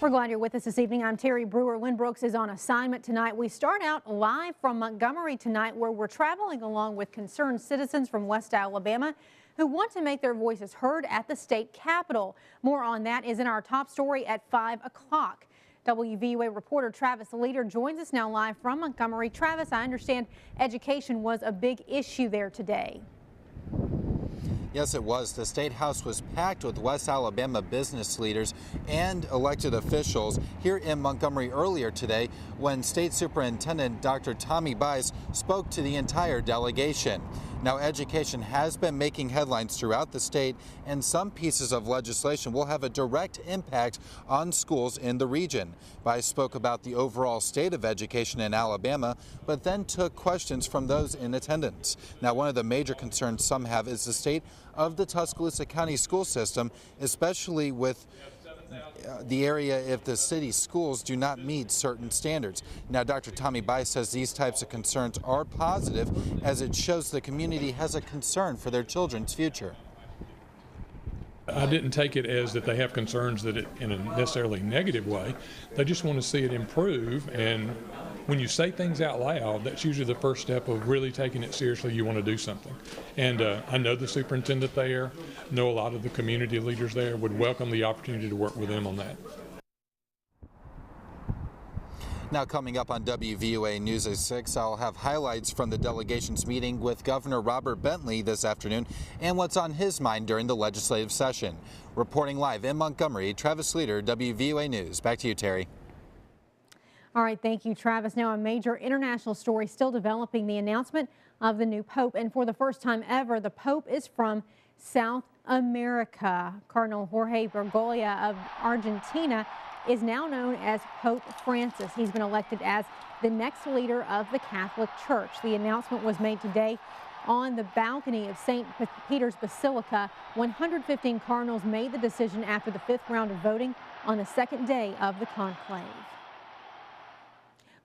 We're glad you're with us this evening. I'm Terry Brewer. Lynn Brooks is on assignment tonight. We start out live from Montgomery tonight, where we're traveling along with concerned citizens from West Alabama who want to make their voices heard at the state capitol. More on that is in our top story at 5 o'clock. WVUA reporter Travis Leader joins us now live from Montgomery. Travis, I understand education was a big issue there today. Yes, it was. The State House was packed with West Alabama business leaders and elected officials here in Montgomery earlier today when State Superintendent Dr. Tommy Bice spoke to the entire delegation. Now, education has been making headlines throughout the state, and some pieces of legislation will have a direct impact on schools in the region. Bice spoke about the overall state of education in Alabama, but then took questions from those in attendance. Now, one of the major concerns some have is the state of the Tuscaloosa County school system, especially with the area if the city schools do not meet certain standards. Now, Dr. Tommy Bice says these types of concerns are positive as it shows the community has a concern for their children's future. I didn't take it as that they have concerns that it in a necessarily negative way. They just want to see it improve, and when you say things out loud, that's usually the first step of really taking it seriously. You want to do something. And I know the superintendent there, know a lot of the community leaders there, would welcome the opportunity to work with them on that. Now, coming up on WVUA News at 6, I'll have highlights from the delegation's meeting with Governor Robert Bentley this afternoon and what's on his mind during the legislative session. Reporting live in Montgomery, Travis Leader, WVUA News. Back to you, Terry. All right, thank you, Travis. Now, a major international story still developing: the announcement of the new Pope. And for the first time ever, the Pope is from South America. Cardinal Jorge Bergoglio of Argentina is now known as Pope Francis. He's been elected as the next leader of the Catholic Church. The announcement was made today on the balcony of St. Peter's Basilica. 115 cardinals made the decision after the 5th round of voting on the second day of the conclave.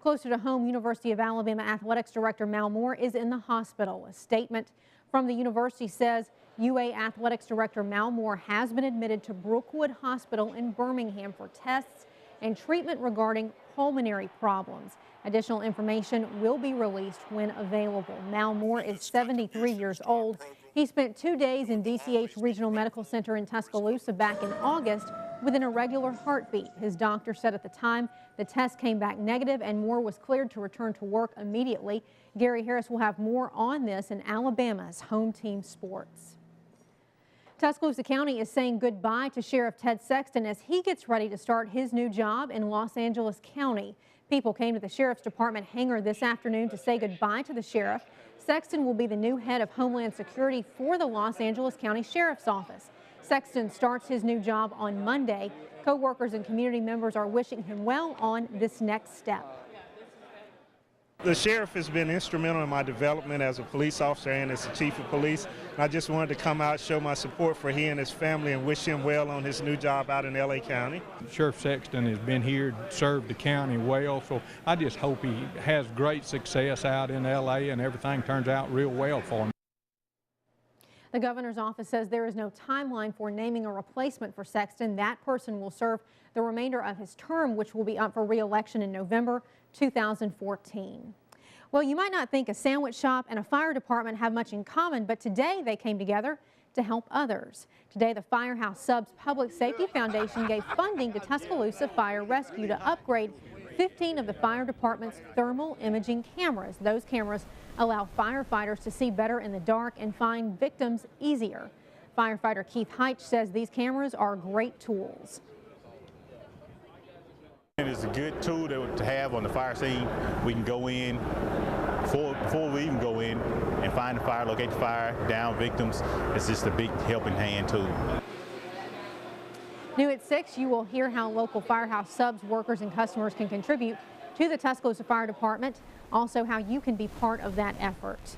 Closer to home, University of Alabama Athletics Director Mal Moore is in the hospital. A statement from the university says UA Athletics Director Mal Moore has been admitted to Brookwood Hospital in Birmingham for tests and treatment regarding pulmonary problems. Additional information will be released when available. Mal Moore is 73 years old. He spent 2 days in DCH Regional Medical Center in Tuscaloosa back in August with an irregular heartbeat. His doctor said at the time the test came back negative and Moore was cleared to return to work immediately. Gary Harris will have more on this in Alabama's home team sports. Tuscaloosa County is saying goodbye to Sheriff Ted Sexton as he gets ready to start his new job in Los Angeles County. People came to the Sheriff's Department hangar this afternoon to say goodbye to the sheriff. Sexton will be the new head of Homeland Security for the Los Angeles County Sheriff's Office. Sexton starts his new job on Monday. Co-workers and community members are wishing him well on this next step. The sheriff has been instrumental in my development as a police officer and as the chief of police. And I just wanted to come out, show my support for he and his family, and wish him well on his new job out in LA County. Sheriff Sexton has been here, served the county well, so I just hope he has great success out in LA and everything turns out real well for him. The governor's office says there is no timeline for naming a replacement for Sexton. That person will serve the remainder of his term, which will be up for re-election in November 2014. Well, you might not think a sandwich shop and a fire department have much in common, but today they came together to help others. Today, the Firehouse Subs Public Safety Foundation gave funding to Tuscaloosa Fire Rescue to upgrade 15 of the fire department's thermal imaging cameras. Those cameras allow firefighters to see better in the dark and find victims easier. Firefighter Keith Heitch says these cameras are great tools. It's a good tool to have on the fire scene. We can go in before we even go in and find the fire, locate the fire, down victims. It's just a big helping hand tool. New at 6, you will hear how local Firehouse Subs workers and customers can contribute to the Tuscaloosa Fire Department, also how you can be part of that effort.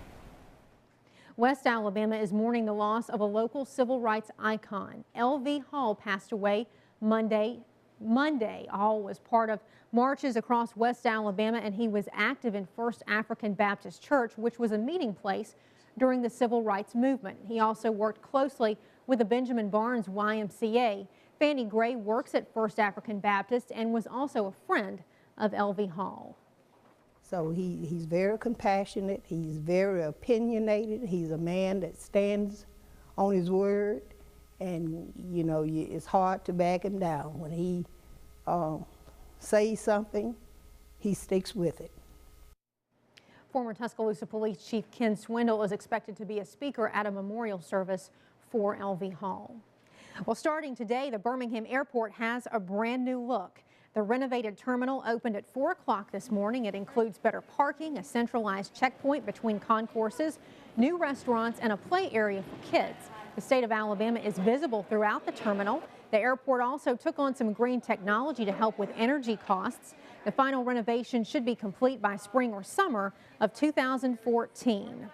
West Alabama is mourning the loss of a local civil rights icon. L.V. Hall passed away Monday. Hall was part of marches across West Alabama, and he was active in First African Baptist Church, which was a meeting place during the civil rights movement. He also worked closely with the Benjamin Barnes YMCA. Fannie Gray works at First African Baptist and was also a friend of L.V. Hall. So he's very compassionate, he's very opinionated, he's a man that stands on his word, and you know, it's hard to back him down. When he says something, he sticks with it. Former Tuscaloosa Police Chief Ken Swindle is expected to be a speaker at a memorial service for L.V. Hall. Well, starting today, the Birmingham Airport has a brand new look. The renovated terminal opened at 4 o'clock this morning. It includes better parking, a centralized checkpoint between concourses, new restaurants, and a play area for kids. The state of Alabama is visible throughout the terminal. The airport also took on some green technology to help with energy costs. The final renovation should be complete by spring or summer of 2014.